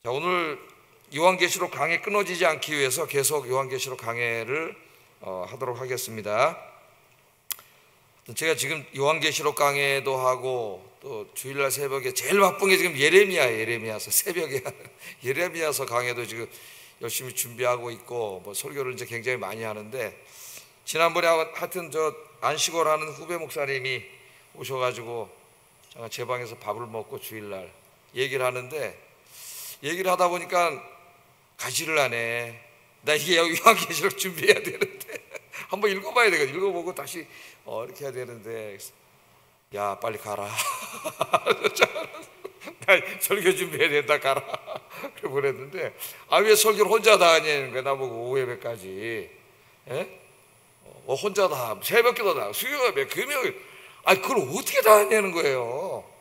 자, 오늘 요한계시록 강의 끊어지지 않기 위해서 계속 요한계시록 강해를 하도록 하겠습니다. 제가 지금 요한계시록 강해도 하고 또 주일날 새벽에 제일 바쁜 게 지금 예레미야서 새벽에 예레미야서 강해도 지금 열심히 준비하고 있고 뭐 설교를 이제 굉장히 많이 하는데, 지난번에 하여튼 저 안식월 하는 후배 목사님이 오셔가지고 제 방에서 밥을 먹고 주일날 얘기를 하는데, 얘기를 하다 보니까 가지를 않네. 나 이게 요한계시록 준비해야 되는데 한번 읽어봐야 되거든. 읽어보고 다시 이렇게 해야 되는데, 야 빨리 가라. 나 설교 준비해야 된다, 가라. 그래 보냈는데, 왜 설교를 혼자 다 하냐는 거야. 나보고 오후 예배까지. 혼자 다 새벽기도 다 수요예배 금요일, 그걸 어떻게 다 하냐는 거예요.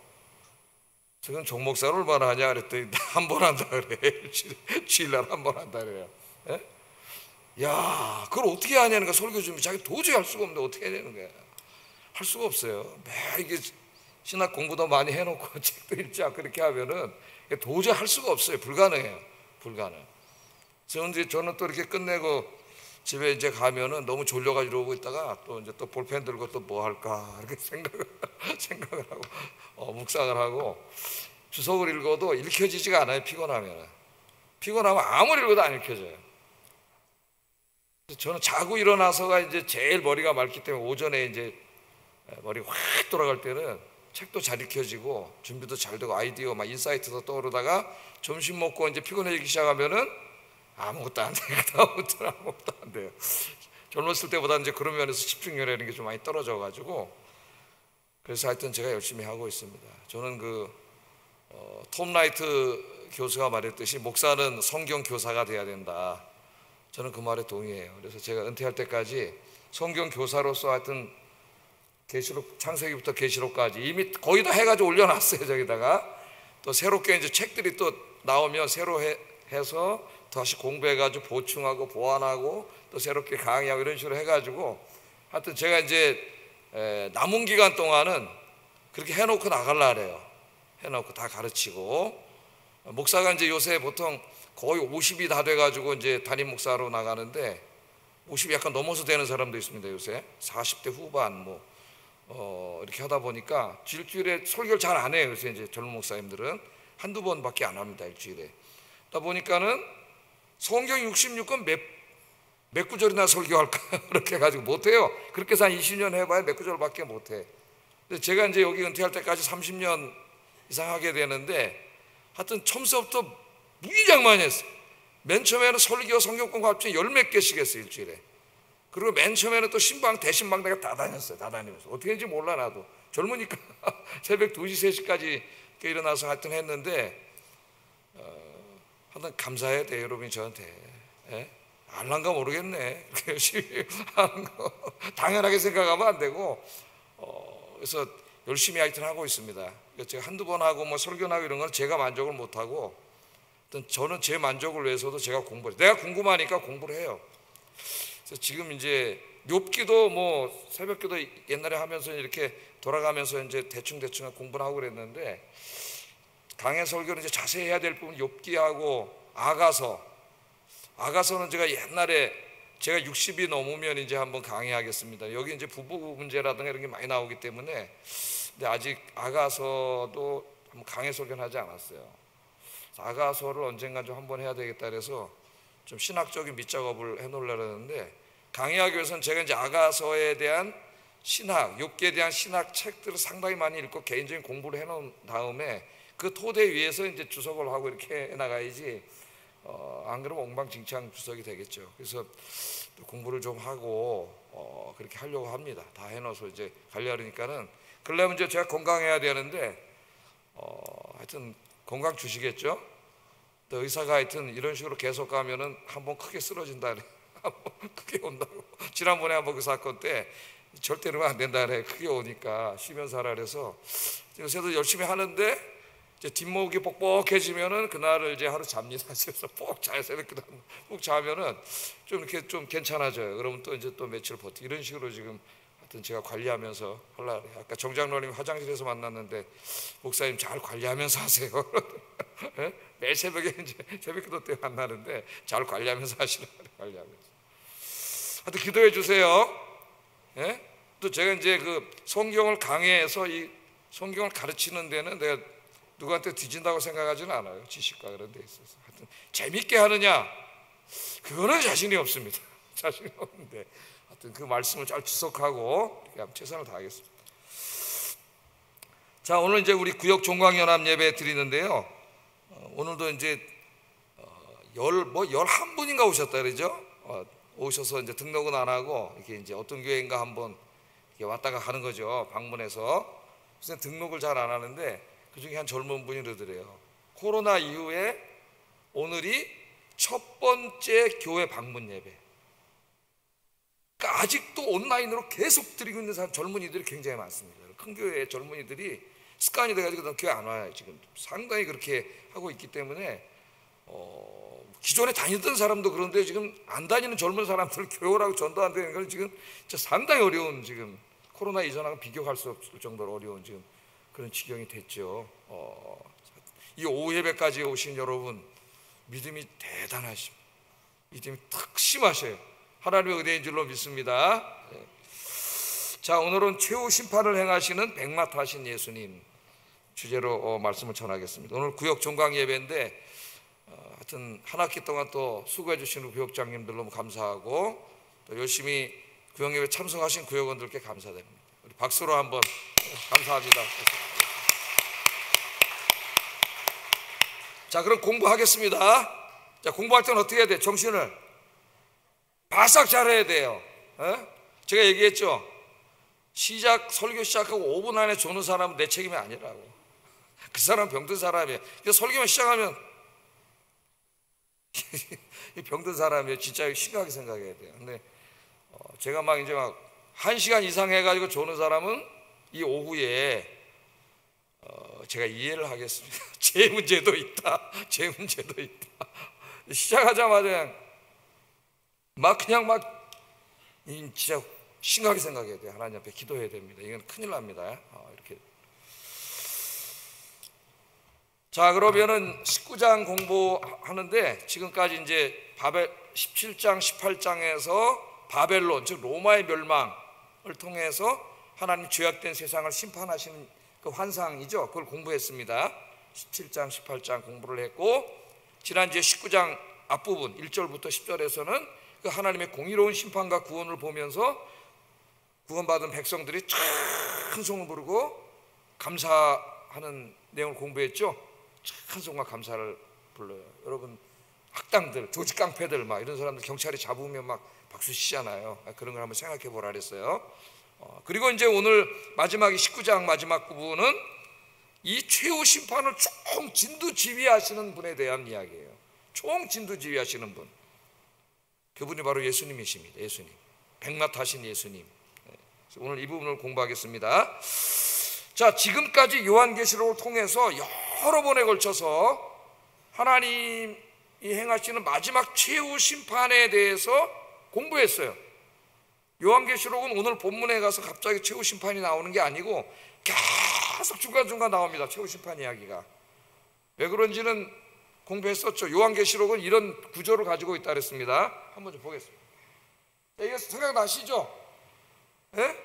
지금 종 목사를 얼마나 하냐 그랬더니 한 번 한다 그래. 주일날 한 번 한다 그래요. 야 그걸 어떻게 하냐는 거야. 설교 준비 자기 도저히 할 수가 없는데 어떻게 해야 되는 거야. 할 수가 없어요. 매일 이게 신학 공부도 많이 해놓고 책도 읽지 않고 그렇게 하면은 도저히 할 수가 없어요. 불가능해요. 불가능. 저는 또 이렇게 끝내고 집에 이제 가면은 너무 졸려가지고 오고 있다가 또 이제 또 볼펜 들고 또 뭐 할까 이렇게 생각을 하고 묵상을 하고 주석을 읽어도 읽혀지지가 않아요. 피곤하면 아무리 읽어도 안 읽혀져요. 저는 자고 일어나서가 이제 제일 머리가 맑기 때문에 오전에 이제 머리 확 돌아갈 때는 책도 잘 읽혀지고 준비도 잘 되고 아이디어 막 인사이트도 떠오르다가 점심 먹고 이제 피곤해지기 시작하면은 아무것도 안 돼요. 아무것도 안 돼요. 젊었을 때보다 이제 그런 면에서 집중력이라는 게 좀 많이 떨어져가지고, 그래서 하여튼 제가 열심히 하고 있습니다. 저는 톰 라이트 교수가 말했듯이 목사는 성경 교사가 돼야 된다. 저는 그 말에 동의해요. 그래서 제가 은퇴할 때까지 성경 교사로서 하여튼 계시록 창세기부터 계시록까지 이미 거의 다 해가지고 올려놨어요. 저기다가 또 새롭게 이제 책들이 또 나오면 새로 해서 다시 공부해가지고 보충하고 보완하고 또 새롭게 강의하고 이런 식으로 해가지고 하여튼 제가 이제 남은 기간 동안은 그렇게 해놓고 나가려고 해요. 해놓고 다 가르치고, 목사가 이제 요새 보통 거의 50이 다 돼가지고 이제 담임 목사로 나가는데 50이 약간 넘어서 되는 사람도 있습니다. 요새 40대 후반 이렇게 하다 보니까 일주일에 설교를 잘 안 해요. 요새 이제 젊은 목사님들은 한두 번밖에 안 합니다. 일주일에. 그러다 보니까는 성경 66권 몇 구절이나 설교할까 그렇게 해가지고 못해요. 그렇게 해서 한 20년 해봐야 몇 구절밖에 못해. 근데 제가 이제 여기 은퇴할 때까지 30년 이상 하게 되는데 하여튼 처음부터 무지장 많이 했어요. 맨 처음에는 설교 성경권 합치면 10몇 개씩 했어요. 일주일에. 그리고 맨 처음에는 또 신방 대신방 내가 다 다녔어요. 다 다니면서 어떻게 했는지 몰라. 나도 젊으니까 새벽 2시 3시까지 일어나서 하여튼 했는데 하여튼 감사해야 돼요. 여러분이 저한테. 알란가 모르겠네. 그렇게 열심히 하는 거 당연하게 생각하면 안 되고, 그래서 열심히 하여튼 하고 있습니다. 제가 한두 번 하고 뭐 설교나 이런 건 제가 만족을 못 하고, 저는 제 만족을 위해서도 제가 공부를, 내가 궁금하니까 공부를 해요. 그래서 지금 이제 욥기도 뭐 새벽기도 옛날에 하면서 이렇게 돌아가면서 이제 대충 공부를 하고 그랬는데, 강해 설교는 이제 자세히 해야 될 부분 욥기하고 아가서는 제가 옛날에 제가 60이 넘으면 이제 한번 강의하겠습니다. 여기 이제 부부 문제라든가 이런 게 많이 나오기 때문에. 근데 아직 아가서도 한번 강해 설교는 하지 않았어요. 아가서를 언젠가 좀 한번 해야 되겠다 그래서 좀 신학적인 밑작업을 해놓으려고 하는데, 강의하기 위해서는 제가 이제 아가서에 대한 신학, 욥기에 대한 신학 책들을 상당히 많이 읽고 개인적인 공부를 해놓은 다음에 그 토대 위에서 이제 주석을 하고 이렇게 해나가야지 안 그러면 엉망진창 주석이 되겠죠. 그래서 공부를 좀 하고 그렇게 하려고 합니다. 다 해놓아서 이제 가려니까는, 그러려면 이제 제가 건강해야 되는데 하여튼 건강 주시겠죠. 또 의사가 하여튼 이런 식으로 계속 가면은 한번 크게 쓰러진다 그래. 한번 크게 온다고. 지난번에 한번 그 사건 때 절대로 안 된다 그래. 크게 오니까 쉬면서 하라 그래서 요새도 열심히 하는데, 이제 뒷목이 뻑뻑해지면은 그날을 이제 하루 잡니다. 그래서 푹 자요. 새벽에 푹 자면은 좀 이렇게 좀 괜찮아져요. 그러면 또 이제 또 며칠 버티. 이런 식으로 지금 하여튼 제가 관리하면서 하려고 해요. 아까 정장로님 화장실에서 만났는데 목사님 잘 관리하면서 하세요. 예? 매일 새벽에 이제 새벽기도 때 만나는데 잘 관리하면서 하시라 관리하면서. 하여튼 기도해 주세요. 예? 또 제가 이제 그 성경을 강해해서 이 성경을 가르치는 데는 내가 누구한테 뒤진다고 생각하지는 않아요. 지식과 그런 데 있어서. 하여튼 재밌게 하느냐? 그거는 자신이 없습니다. 자신이 없는데 하여튼 그 말씀을 잘 지속하고 최선을 다하겠습니다. 자, 오늘 이제 우리 구역 종강연합 예배 드리는데요. 오늘도 이제 11분인가 오셨다 그러죠? 오셔서 이제 등록은 안 하고 이렇게 이제 어떤 교회인가 한번 이렇게 왔다가 가는 거죠. 방문해서. 그래서 등록을 잘 안 하는데 그 중에 한 젊은 분이 그러더래요. 코로나 이후에 오늘이 첫 번째 교회 방문 예배. 그러니까 아직도 온라인으로 계속 드리고 있는 사람, 젊은이들이 굉장히 많습니다. 큰 교회 젊은이들이 습관이 돼가지고 교회 안 와요. 지금 상당히 그렇게 하고 있기 때문에 기존에 다니던 사람도 그런데 지금 안 다니는 젊은 사람들 교회라고 전도 안 되는 건 지금 진짜 상당히 어려운, 지금 코로나 이전하고 비교할 수 없을 정도로 어려운 지금 그런 지경이 됐죠. 이 오후 예배까지 오신 여러분 믿음이 대단하십니다. 믿음이 특심하셔요. 하나님의 은혜인 줄로 믿습니다. 자, 오늘은 최후 심판을 행하시는 백마타신 예수님 주제로 말씀을 전하겠습니다. 오늘 구역 종강 예배인데 하여튼 한 학기 동안 또 수고해 주시는 구역장님들 너무 감사하고 또 열심히 구역 예배 참석하신 구역원들께 감사드립니다. 우리 박수로 한번 감사합니다. 자, 그럼 공부하겠습니다. 자, 공부할 때는 어떻게 해야 돼? 정신을 바싹 잘해야 돼요. 제가 얘기했죠. 설교 시작하고 5분 안에 조는 사람은 내 책임이 아니라고. 그 사람 병든 사람이에요. 그래서 설교만 시작하면 병든 사람이에요. 진짜 심각하게 생각해야 돼요. 근데 제가 막 1시간 이상 해가지고 조는 사람은 이 오후에 제가 이해를 하겠습니다. 제 문제도 있다. 제 문제도 있다. 시작하자마자 그냥 진짜 심각하게 생각해야 돼요. 하나님 앞에 기도해야 됩니다. 이건 큰일 납니다. 이렇게. 자, 그러면은 19장 공부하는데 지금까지 이제 바벨 17장 18장에서 바벨론 즉 로마의 멸망을 통해서 하나님 죄악된 세상을 심판하시는 그 환상이죠. 그걸 공부했습니다. 17장 18장 공부를 했고 지난주에 19장 앞부분 1절부터 10절에서는 그 하나님의 공의로운 심판과 구원을 보면서 구원받은 백성들이 큰 소을 부르고 감사하는 내용을 공부했죠. 찬송과 감사를 불러요. 여러분 학당들, 조직 깡패들 막 이런 사람들 경찰이 잡으면 막 박수 치잖아요. 그런 걸 한번 생각해 보라 그랬어요. 그리고 이제 오늘 마지막이 19장 마지막 부분은 이 최후 심판을 총 진두지휘하시는 분에 대한 이야기예요. 총 진두지휘하시는 분. 그분이 바로 예수님이십니다. 예수님. 백마타신 예수님. 오늘 이 부분을 공부하겠습니다. 자, 지금까지 요한계시록을 통해서 여러 번에 걸쳐서 하나님이 행하시는 마지막 최후 심판에 대해서 공부했어요. 요한계시록은 오늘 본문에 가서 갑자기 최후 심판이 나오는 게 아니고 계속 중간중간 나옵니다. 최후 심판 이야기가. 왜 그런지는 공부했었죠. 요한계시록은 이런 구조를 가지고 있다 그랬습니다. 한번 좀 보겠습니다. 이게 생각나시죠? 예?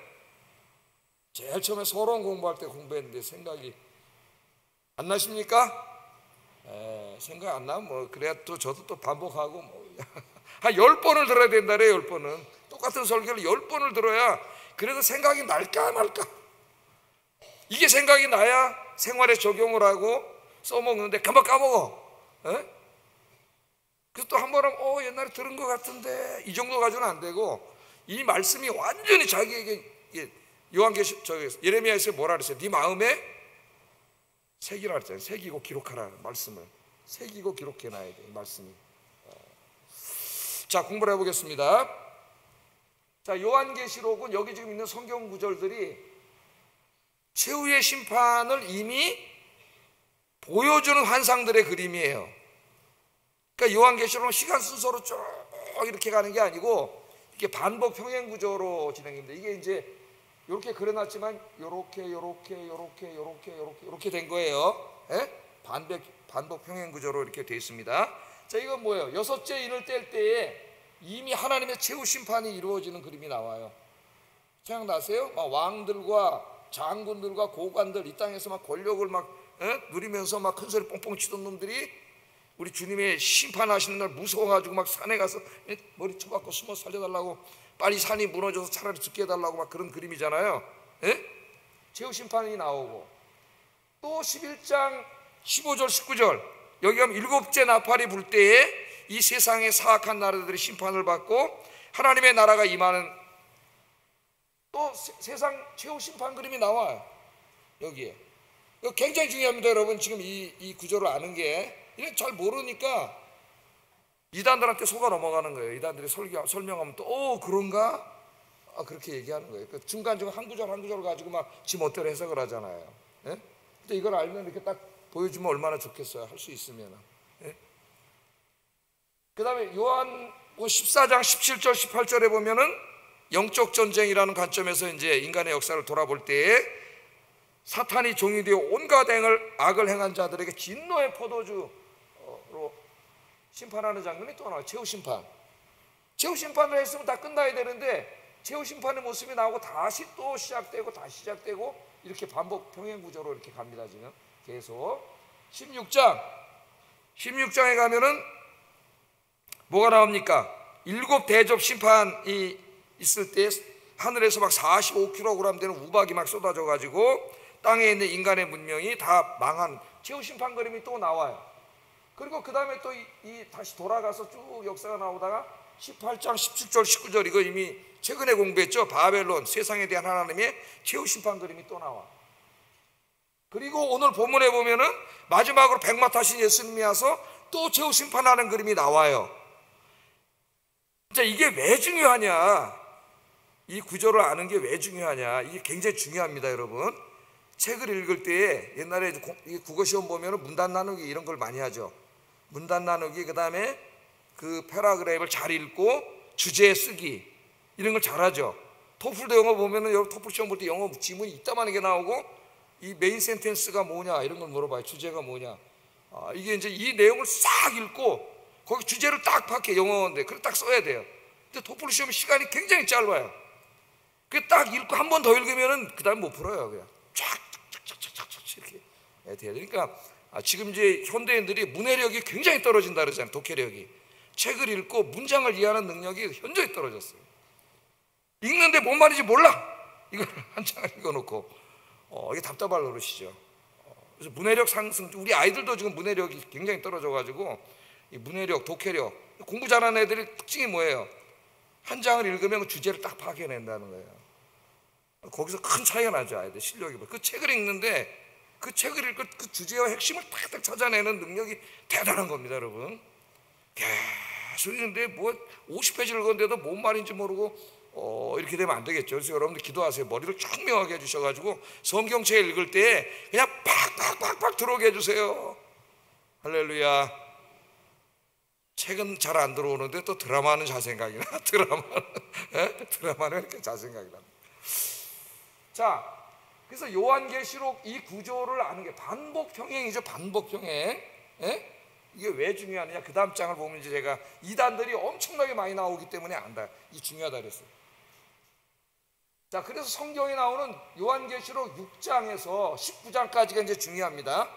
제일 처음에 서론 공부할 때 공부했는데 생각이 안 나십니까? 생각 안 나면 그래야 또 저도 또 반복하고 한 10번을 들어야 된다래요. 10번은 똑같은 설교를 10번을 들어야 그래도 생각이 날까 말까. 이게 생각이 나야 생활에 적용을 하고 써먹는데 금방 까먹어. 그래서 또 한 번 하면 옛날에 들은 것 같은데 이 정도 가지고는 안 되고 이 말씀이 완전히 자기에게 예레미야에서 뭐라 그랬어요? 네 마음에 새기라 그랬잖아요. 새기고 기록하라. 말씀을 새기고 기록해놔야 돼. 이 말씀이. 자, 공부를 해보겠습니다. 자, 요한계시록은 여기 지금 있는 성경 구절들이 최후의 심판을 이미 보여주는 환상들의 그림이에요. 그러니까 요한계시록은 시간 순서로 쭉 이렇게 가는 게 아니고 이게 반복 평행 구조로 진행됩니다. 이게 이제 이렇게 그려놨지만 이렇게 된 거예요. 반복 평행 구조로 이렇게 되어 있습니다. 자, 이건 뭐예요? 여섯째 인을 뗄 때에 이미 하나님의 최후 심판이 이루어지는 그림이 나와요. 생각나세요? 막 왕들과 장군들과 고관들, 이 땅에서 막 권력을 막 누리면서 막 큰 소리 뻥뻥 치던 놈들이 우리 주님의 심판하시는 날 무서워가지고 막 산에 가서 머리 쳐박고 숨어 살려달라고, 빨리 산이 무너져서 차라리 죽게 해달라고 막 그런 그림이잖아요. 최후 심판이 나오고, 또 11장 15절 19절 여기 가면 일곱째 나팔이 불 때에 이 세상의 사악한 나라들이 심판을 받고 하나님의 나라가 임하는 또 세상 최후 심판 그림이 나와요. 여기에 이거 굉장히 중요합니다. 여러분, 지금 이 구조를 아는 게, 이게 잘 모르니까 이단들한테 속아 넘어가는 거예요. 이단들이 설명하면 또 그런가? 그렇게 얘기하는 거예요. 중간중간 한 구절 한 구절 가지고 막 지 멋대로 해석을 하잖아요. 근데 이걸 알면 이렇게 딱 보여주면 얼마나 좋겠어요. 할 수 있으면. 그 다음에 요한 14장 17절 18절에 보면은 영적 전쟁이라는 관점에서 이제 인간의 역사를 돌아볼 때에 사탄이 종이 되어 온갖 악을 행한 자들에게 진노의 포도주로 심판하는 장면이 또 나와요. 최후 심판. 최후 심판을 했으면 다 끝나야 되는데 최후 심판의 모습이 나오고 다시 또 시작되고 다시 시작되고 이렇게 반복 평행 구조로 이렇게 갑니다. 지금 계속 16장에 가면은 뭐가 나옵니까? 일곱 대접 심판이 있을 때 하늘에서 막 45kg 되는 우박이 막 쏟아져 가지고 땅에 있는 인간의 문명이 다 망한 최후 심판 그림이 또 나와요. 그리고 그 다음에 또 다시 돌아가서 쭉 역사가 나오다가 18장 17절 19절 이거 이미 최근에 공부했죠. 바벨론, 세상에 대한 하나님의 최후 심판 그림이 또 나와. 그리고 오늘 본문에 보면은 마지막으로 백마 타신 예수님이 와서 또 최후 심판하는 그림이 나와요. 진짜 이게 왜 중요하냐? 이 구조를 아는 게 왜 중요하냐? 이게 굉장히 중요합니다, 여러분. 책을 읽을 때 옛날에 국어시험 보면은 문단 나누기 이런 걸 많이 하죠. 문단 나누기, 그 다음에 그 패러그래프를 잘 읽고 주제 쓰기 이런 걸 잘하죠. 토플도 영어 보면은 여러분 토플 시험 볼 때 영어 지문이 이따만한 게 나오고 이 메인 센텐스가 뭐냐 이런 걸 물어봐요. 주제가 뭐냐. 이게 이제 이 내용을 싹 읽고 거기 주제를 딱 파악해. 영어인데 그걸 딱 써야 돼요. 근데 토플 시험 시간이 굉장히 짧아요. 그 딱 읽고 한 번 더 읽으면은 그 다음 못 풀어요. 그냥 쫙쫙쫙쫙쫙 이렇게 돼야 되니까 지금 이제 현대인들이 문해력이 굉장히 떨어진다 그러잖아요. 독해력이. 책을 읽고 문장을 이해하는 능력이 현저히 떨어졌어요. 읽는데 뭔 말인지 몰라. 이걸 한 장을 읽어놓고 이게 답답할 노릇이죠. 그래서 문해력 상승, 우리 아이들도 지금 문해력이 굉장히 떨어져가지고 이 문해력, 독해력, 공부 잘하는 애들의 특징이 뭐예요? 한 장을 읽으면 그 주제를 딱 파악해낸다는 거예요. 거기서 큰 차이가 나죠. 아이들 실력이. 그 책을 읽는데 그 책을 읽고 그 주제와 핵심을 탁탁 찾아내는 능력이 대단한 겁니다, 여러분. 계속 읽는데 뭐 50페이지를 읽었는데도 뭔 말인지 모르고 이렇게 되면 안 되겠죠. 그래서 여러분들 기도하세요. 머리를 총명하게 해주셔가지고 성경책 읽을 때 그냥 팍팍팍팍 들어오게 해주세요. 할렐루야. 책은 잘 안 들어오는데 또 드라마는 잘 생각이 나. 드라마는 이렇게 잘 생각이 납니다. 자, 그래서 요한계시록 이 구조를 아는 게 반복 평행이죠. 반복 평행. 이게 왜 중요하느냐? 그 다음 장을 보면 이제 제가 이단들이 엄청나게 많이 나오기 때문에 안다. 이 중요하다 그랬어요. 자, 그래서 성경에 나오는 요한계시록 6장에서 19장까지가 이제 중요합니다.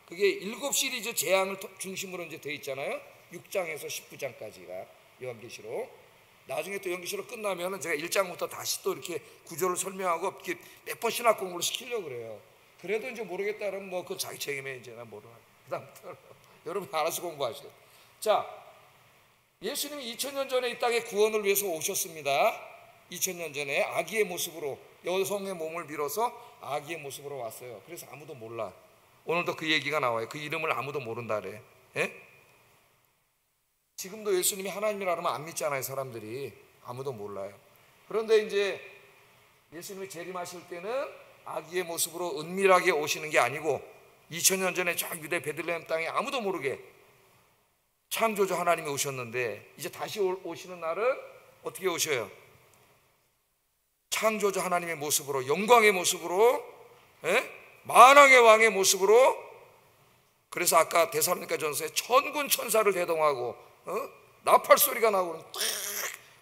그게 7시리즈 재앙을 중심으로 이제 돼 있잖아요. 6장에서 19장까지가 요한계시록. 나중에 또 요한계시록 끝나면은 제가 1장부터 다시 또 이렇게 구조를 설명하고 이렇게 몇 번 신학 공부를 시키려고 그래요. 그래도 이제 모르겠다 그러면 뭐 그건 자기 책임에 이제 난 모르나. 그다음부터 여러분 알아서 공부하시죠. 자, 예수님이 2000년 전에 이 땅에 구원을 위해서 오셨습니다. 2000년 전에 아기의 모습으로 여성의 몸을 빌어서 아기의 모습으로 왔어요. 그래서 아무도 몰라. 오늘도 그 얘기가 나와요. 그 이름을 아무도 모른다 그래. 지금도 예수님이 하나님이라 그러면 안 믿잖아요. 사람들이. 아무도 몰라요. 그런데 이제 예수님이 재림하실 때는 아기의 모습으로 은밀하게 오시는 게 아니고 2000년 전에 저 유대 베들레헴 땅에 아무도 모르게 창조주 하나님이 오셨는데 이제 다시 오시는 날은 어떻게 오셔요? 창조주 하나님의 모습으로, 영광의 모습으로, 만왕의 왕의 모습으로 그래서 아까 데살로니가전서에 천군 천사를 대동하고 나팔 소리가 나고 딱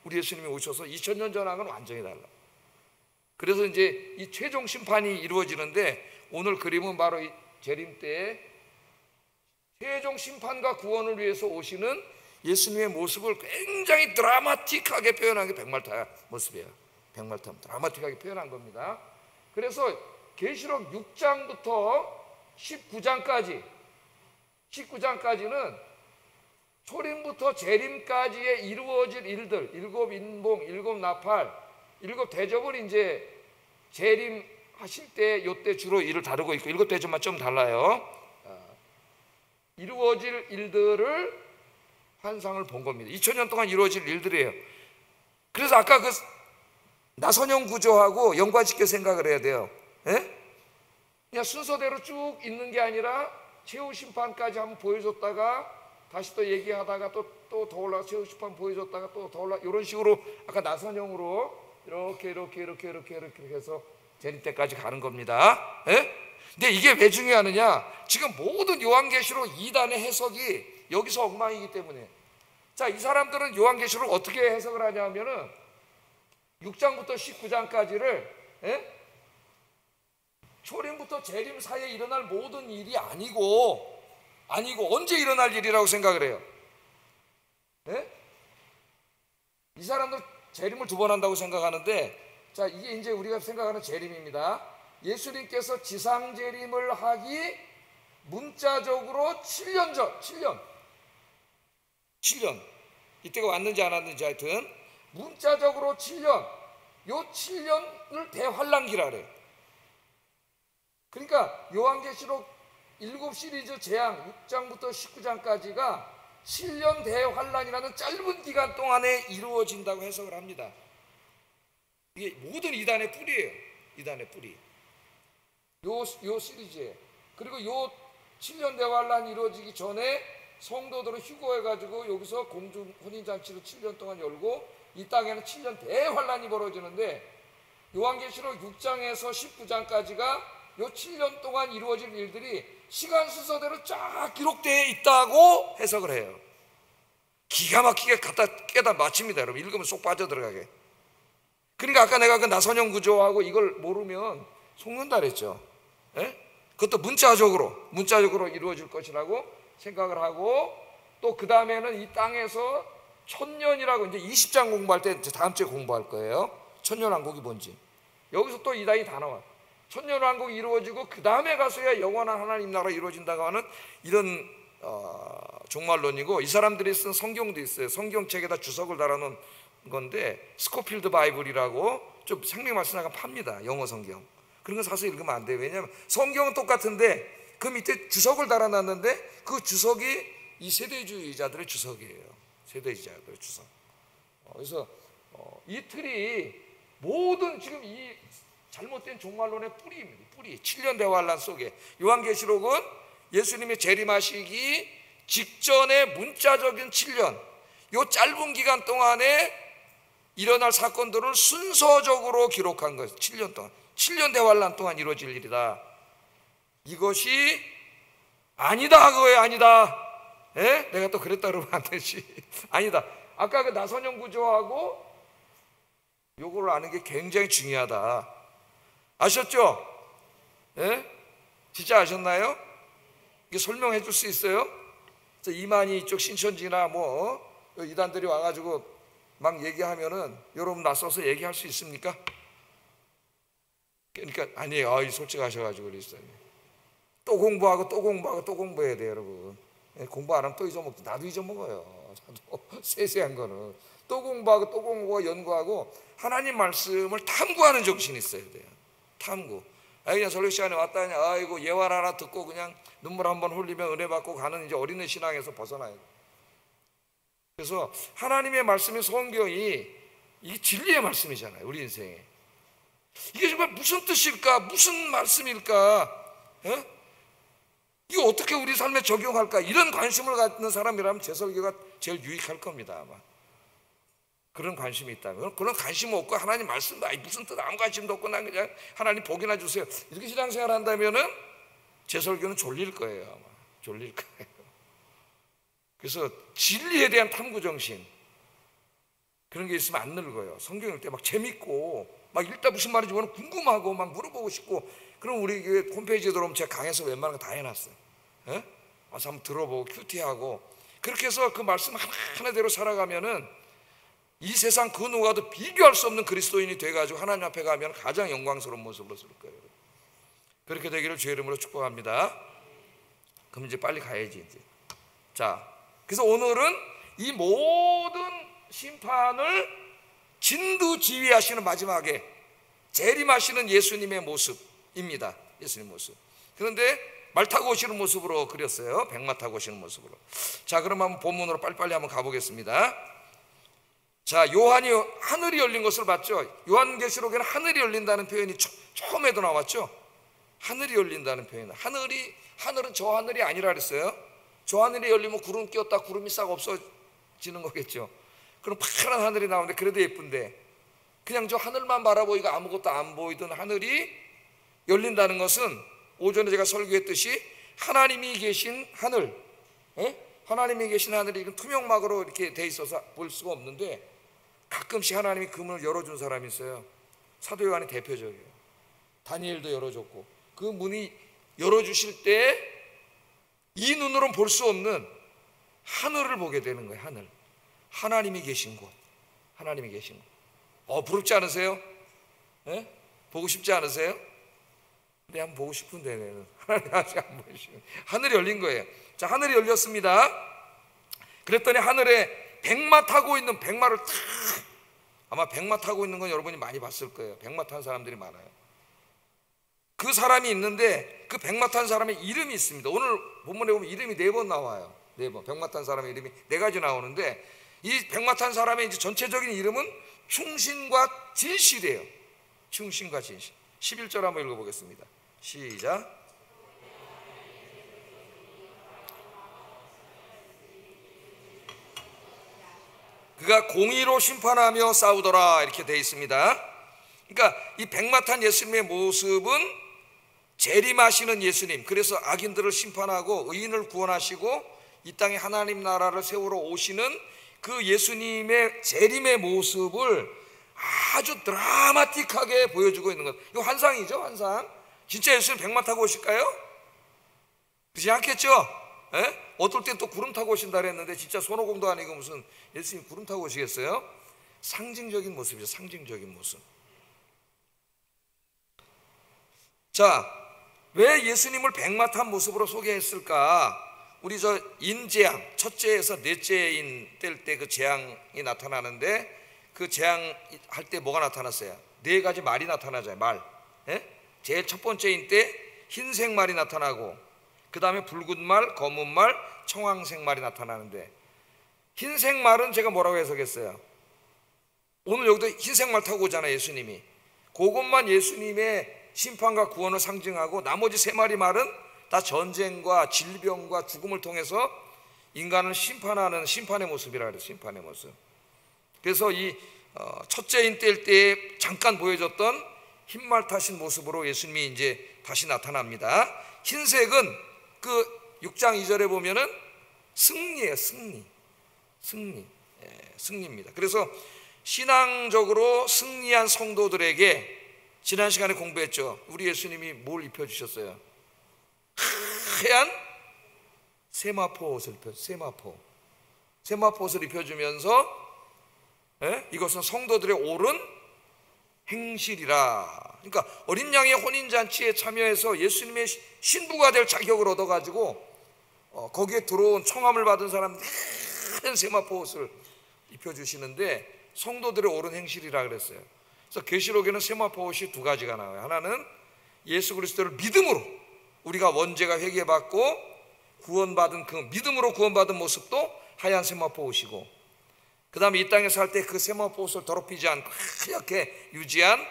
우리 예수님이 오셔서 2000년 전하고는 완전히 달라. 그래서 이제 이 최종 심판이 이루어지는데 오늘 그림은 바로 이 재림 때에 최종 심판과 구원을 위해서 오시는 예수님의 모습을 굉장히 드라마틱하게 표현한 게 백말타 모습이에요. 백말타 드라마틱하게 표현한 겁니다. 그래서 계시록 6장부터 19장까지는 초림부터 재림까지의 이루어질 일들, 7 인봉, 7 나팔, 7 대접을 이제 재림하실 때 요때 주로 일을 다루고 있고 7 대접만 좀 달라요. 이루어질 일들을 환상을 본 겁니다. 2000년 동안 이루어질 일들이에요. 그래서 아까 그 나선형 구조하고 연관시켜 생각을 해야 돼요. 예? 그냥 순서대로 쭉 있는 게 아니라 최후 심판까지 한번 보여줬다가 다시 또 얘기하다가 또 더 올라가 최후 심판 보여줬다가 또 더 올라 이런 식으로 아까 나선형으로 이렇게 해서 재림 때까지 가는 겁니다. 예? 근데 이게 왜 중요하느냐? 지금 모든 요한계시록 2단의 해석이 여기서 엉망이기 때문에. 자, 이 사람들은 요한계시록 어떻게 해석을 하냐 하면은 6장부터 19장까지를 초림부터 재림 사이에 일어날 모든 일이 아니고 언제 일어날 일이라고 생각을 해요. 이 사람들 재림을 2번 한다고 생각하는데, 자, 이게 이제 우리가 생각하는 재림입니다. 예수님께서 지상 재림을 하기 문자적으로 7년 전, 7년 이때가 왔는지 안 왔는지 하여튼 문자적으로 7년, 요 7년을 대환란기라 그래요. 그러니까 요한계시록 7 시리즈 재앙 6장부터 19장까지가 7년 대환란이라는 짧은 기간 동안에 이루어진다고 해석을 합니다. 이게 모든 이단의 뿌리예요. 이단의 뿌리. 요 시리즈에. 그리고 요 7년 대환란이 이루어지기 전에 성도들을 휴거해가지고 여기서 공중 혼인잔치를 7년 동안 열고 이 땅에는 7년 대환란이 벌어지는데 요한계시록 6장에서 19장까지가 요 7년 동안 이루어질 일들이 시간 순서대로 쫙 기록되어 있다고 해석을 해요. 기가 막히게 갖다 깨다 맞춥니다. 여러분 읽으면 쏙 빠져들어가게. 그러니까 아까 내가 그 나선형 구조하고 이걸 모르면 속는다 그랬죠. 그것도 문자적으로 이루어질 것이라고 생각을 하고, 또 그 다음에는 이 땅에서 1000년이라고 이제 20장 공부할 때 다음 주에 공부할 거예요. 천년왕국이 뭔지. 여기서 또 이 단위 다 나와. 천년왕국이 이루어지고 그 다음에 가서야 영원한 하나님 나라가 이루어진다고 하는 이런 종말론이고, 이 사람들이 쓴 성경도 있어요. 성경책에다 주석을 달아놓은 건데 스코필드 바이블이라고 좀 생명말씀하고 팝니다. 영어 성경. 그런 거 사서 읽으면 안 돼요. 왜냐하면 성경은 똑같은데 그 밑에 주석을 달아놨는데 그 주석이 이 세대주의자들의 주석이에요. 세대주의자들의 주석. 그래서 이 틀이 모든 지금 이 잘못된 종말론의 뿌리입니다. 뿌리. 7년 대환란 속에 요한계시록은 예수님의 재림하시기 직전의 문자적인 7년, 요 짧은 기간 동안에 일어날 사건들을 순서적으로 기록한 거예요. 7년 동안. 7년 대환란 동안 이루어질 일이다. 이것이 아니다 그거예요. 아니다. 내가 또 그랬다 그러면 안 되지. 아니다. 아까 그 나선형 구조하고 요거를 아는 게 굉장히 중요하다. 아셨죠? 진짜 아셨나요? 이게 설명해 줄 수 있어요? 이만희 이쪽 신천지나 뭐 이단들이 와가지고 막 얘기하면은 여러분 낯서서 얘기할 수 있습니까? 그러니까 아니에요. 솔직하셔가지고 그랬어요. 또 공부하고 또 공부해야 돼요, 여러분. 공부 안 하면 또 잊어먹고, 나도 잊어먹어요. 나도 세세한 거는 또 공부하고 연구하고 하나님 말씀을 탐구하는 정신이 있어야 돼요. 탐구. 그냥 설교 시간에 왔다니 아이고 예화 하나 듣고 그냥 눈물 한번 흘리면 은혜 받고 가는 이제 어린애 신앙에서 벗어나야 돼요. 그래서 하나님의 말씀이 성경이 이게 진리의 말씀이잖아요. 우리 인생에 이게 정말 무슨 뜻일까? 무슨 말씀일까? 이거 어떻게 우리 삶에 적용할까? 이런 관심을 갖는 사람이라면 제 설교가 제일 유익할 겁니다. 아마 그런 관심이 있다면. 그런 관심 없고 하나님 말씀 무슨 뜻 아무 관심도 없고 난 그냥 하나님 복이나 주세요 이렇게 신앙생활 한다면은 제 설교는 졸릴 거예요. 아마 졸릴 거예요. 그래서 진리에 대한 탐구 정신, 그런 게 있으면 안 늙어요. 성경 읽을 때 막 재밌고 막 읽다 무슨 말인지 모르면 궁금하고 막 물어보고 싶고. 그럼 우리 홈페이지에 들어오면 제가 강해서 웬만한 거 다 해놨어요. 예? 와서 한번 들어보고 큐티하고. 그렇게 해서 그 말씀 하나대로 살아가면은 이 세상 그 누구와도 비교할 수 없는 그리스도인이 돼가지고 하나님 앞에 가면 가장 영광스러운 모습으로 설 거예요. 그렇게 되기를 주의 이름으로 축복합니다. 그럼 이제 빨리 가야지 이제. 자, 그래서 오늘은 이 모든 심판을 진두지휘하시는 마지막에 재림하시는 예수님의 모습입니다. 예수님 모습. 그런데 말 타고 오시는 모습으로 그렸어요. 백마 타고 오시는 모습으로. 자, 그럼 한번 본문으로 빨리빨리 한번 가보겠습니다. 자, 요한이 하늘이 열린 것을 봤죠. 요한계시록에는 하늘이 열린다는 표현이 처음에도 나왔죠. 하늘이 열린다는 표현. 하늘은 저 하늘이 아니라 그랬어요. 저 하늘이 열리면 구름 끼었다 구름이 싹 없어지는 거겠죠. 그럼 파란 하늘이 나오는데 그래도 예쁜데, 그냥 저 하늘만 바라보이고 아무것도 안 보이던 하늘이 열린다는 것은 오전에 제가 설교했듯이 하나님이 계신 하늘, 하나님이 계신 하늘이 이건 투명막으로 이렇게 돼 있어서 볼 수가 없는데 가끔씩 하나님이 그 문을 열어준 사람이 있어요. 사도 요한이 대표적이에요. 다니엘도 열어줬고. 그 문이 열어주실 때 이 눈으로는 볼 수 없는 하늘을 보게 되는 거예요. 하늘. 하나님이 계신 곳. 하나님이 계신 곳. 부럽지 않으세요? 보고 싶지 않으세요? 근데 한번 보고 싶은데 하나님 아직 안 보이시는. 하늘이 열린 거예요. 자, 하늘이 열렸습니다. 그랬더니 하늘에 백마 타고 있는, 백마를 탁, 아마 백마 타고 있는 건 여러분이 많이 봤을 거예요. 백마 탄 사람들이 많아요. 그 사람이 있는데 그 백마 탄 사람의 이름이 있습니다. 오늘 본문에 보면 이름이 4번 나와요. 4번. 백마 탄 사람의 이름이 4가지 나오는데 이 백마 탄 사람의 이제 전체적인 이름은 충신과 진실이에요. 충신과 진실. 11절 한번 읽어보겠습니다. 시작. 그가 공의로 심판하며 싸우더라, 이렇게 되어 있습니다. 그러니까 이 백마 탄 예수님의 모습은 재림하시는 예수님, 그래서 악인들을 심판하고 의인을 구원하시고 이 땅에 하나님 나라를 세우러 오시는 그 예수님의 재림의 모습을 아주 드라마틱하게 보여주고 있는 것. 이거 환상이죠, 환상. 진짜 예수님 백마 타고 오실까요? 그렇지 않겠죠? 어떨 땐 또 구름 타고 오신다 그랬는데 진짜 손오공도 아니고 무슨 예수님 구름 타고 오시겠어요? 상징적인 모습이죠, 상징적인 모습. 자, 왜 예수님을 백마 탄 모습으로 소개했을까? 우리 저 인재앙, 첫째에서 넷째인 뗄 때 그 재앙이 나타나는데 그 재앙 할 때 뭐가 나타났어요? 4가지 말이 나타나잖아요. 말. 제일 첫 번째인 때 흰색 말이 나타나고, 그 다음에 붉은 말, 검은 말, 청황색 말이 나타나는데, 흰색 말은 제가 뭐라고 해석했어요? 오늘 여기도 흰색 말 타고 오잖아요, 예수님이. 그것만 예수님의 심판과 구원을 상징하고, 나머지 3마리 말은 다 전쟁과 질병과 죽음을 통해서 인간을 심판하는 심판의 모습이라 그래요. 심판의 모습. 그래서 이 첫째인 뗄 때에 잠깐 보여줬던 흰말 타신 모습으로 예수님이 이제 다시 나타납니다. 흰색은 그 6장 2절에 보면은 승리예요. 승리입니다. 그래서 신앙적으로 승리한 성도들에게 지난 시간에 공부했죠. 우리 예수님이 뭘 입혀주셨어요? 하얀 세마포 옷을 입혀주셨어요. 세마포 옷을 입혀주면서 이것은 성도들의 옳은 행실이라. 그러니까 어린 양의 혼인잔치에 참여해서 예수님의 신부가 될 자격을 얻어가지고 거기에 들어온 청함을 받은 사람들 하얀 세마포 옷을 입혀주시는데 성도들의 옳은 행실이라 그랬어요. 그래서 계시록에는 세마포 옷이 2가지가 나와요. 하나는 예수 그리스도를 믿음으로 우리가 원죄가 회개받고 구원받은 그 믿음으로 구원받은 모습도 하얀 세마포 옷이고, 그 다음에 이 땅에 살 때 그 세마포 옷을 더럽히지 않고 하얗게 유지한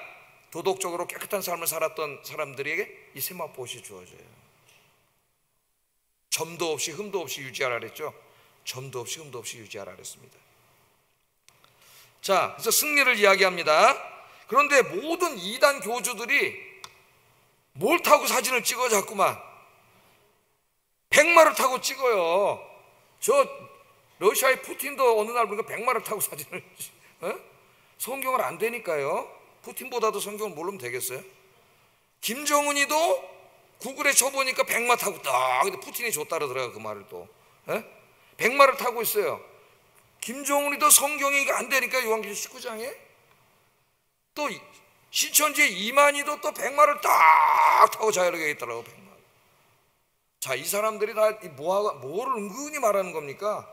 도덕적으로 깨끗한 삶을 살았던 사람들에게 이 세마포 옷이 주어져요. 점도 없이 흠도 없이 유지하라 그랬죠. 점도 없이 흠도 없이 유지하라 그랬습니다. 자, 그래서 승리를 이야기합니다. 그런데 모든 이단 교주들이 뭘 타고 사진을 찍어 자꾸만 백마를 타고 찍어요. 저 러시아의 푸틴도 어느 날 보니까 백마를 타고 사진을 성경을 안 되니까요. 푸틴보다도 성경을 모르면 되겠어요? 김정은이도 구글에 쳐보니까 백마 타고 딱, 근데 푸틴이 줬다 그러더라고요, 그 말을 또. 백마를 타고 있어요. 김정은이도 성경이 안 되니까 요한계시록 19장에 또 신천지의 이만희도 또 백마를 딱 타고 자유롭게 있더라고요, 백마. 자, 이 사람들이 다 뭐를 은근히 말하는 겁니까?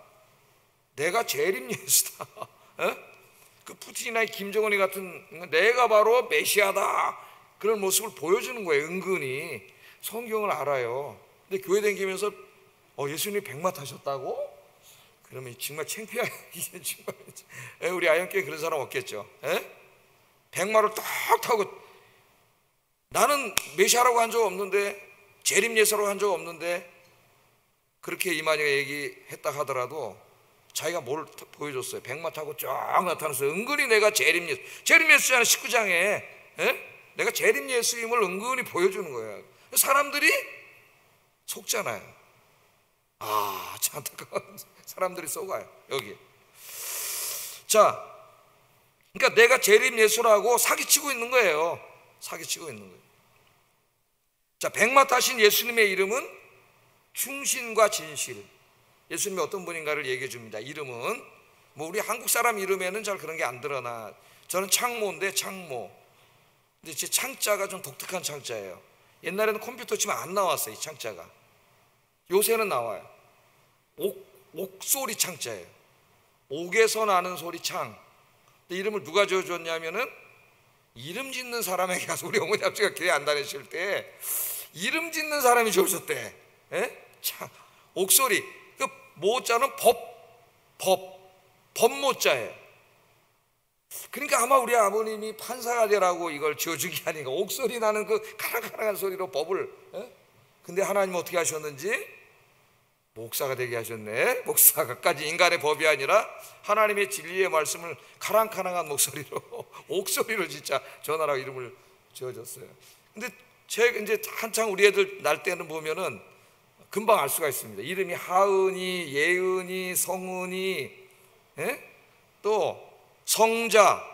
내가 재림 예수다. 그 푸틴이나 김정은이 같은 내가 바로 메시아다, 그런 모습을 보여주는 거예요. 은근히 성경을 알아요. 근데 교회 다니면서 예수님이 백마 타셨다고? 그러면 정말 창피하게 정말 우리 아영교회 그런 사람 없겠죠. 백마를 딱 타고, 나는 메시아라고 한 적 없는데, 재림 예수라고 한 적 없는데, 그렇게 이만희가 얘기했다 하더라도 자기가 뭘 보여줬어요? 백마 타고 쫙 나타났어요. 은근히 내가 재림 예수잖아요. 19장에 내가 재림 예수임을 은근히 보여주는 거예요. 사람들이 속잖아요. 참 안타까운 사람들이 속아요, 여기. 자, 그러니까 내가 재림 예수라고 사기치고 있는 거예요. 사기치고 있는 거예요. 자, 백마 타신 예수님의 이름은 충신과 진실. 예수님이 어떤 분인가를 얘기해 줍니다. 이름은 뭐 우리 한국 사람 이름에는 잘 그런 게 안 드러나. 저는 창모인데, 창모. 근데 제 창자가 좀 독특한 창자예요. 옛날에는 컴퓨터 치면 안 나왔어요, 이 창자가. 요새는 나와요. 옥소리 창자예요. 옥에서 나는 소리 창. 근데 이름을 누가 지어줬냐면은 이름 짓는 사람에게 가서, 우리 어머니 아버지가 교회 안 다니실 때 이름 짓는 사람이 지어줬대. 창, 옥소리. 그 모자는 법모자예요. 그러니까 아마 우리 아버님이 판사가 되라고 이걸 지어준 게 아닌가. 옥소리 나는 그 카랑카랑한 소리로 법을. 근데 하나님 어떻게 하셨는지 목사가 되게 하셨네. 목사가까지 인간의 법이 아니라 하나님의 진리의 말씀을 카랑카랑한 목소리로 옥소리로 진짜 전하라고 이름을 지어줬어요. 근데 이제 한창 우리 애들 날 때는 보면은 금방 알 수가 있습니다. 이름이 하은이, 예은이, 성은이, 또 성자,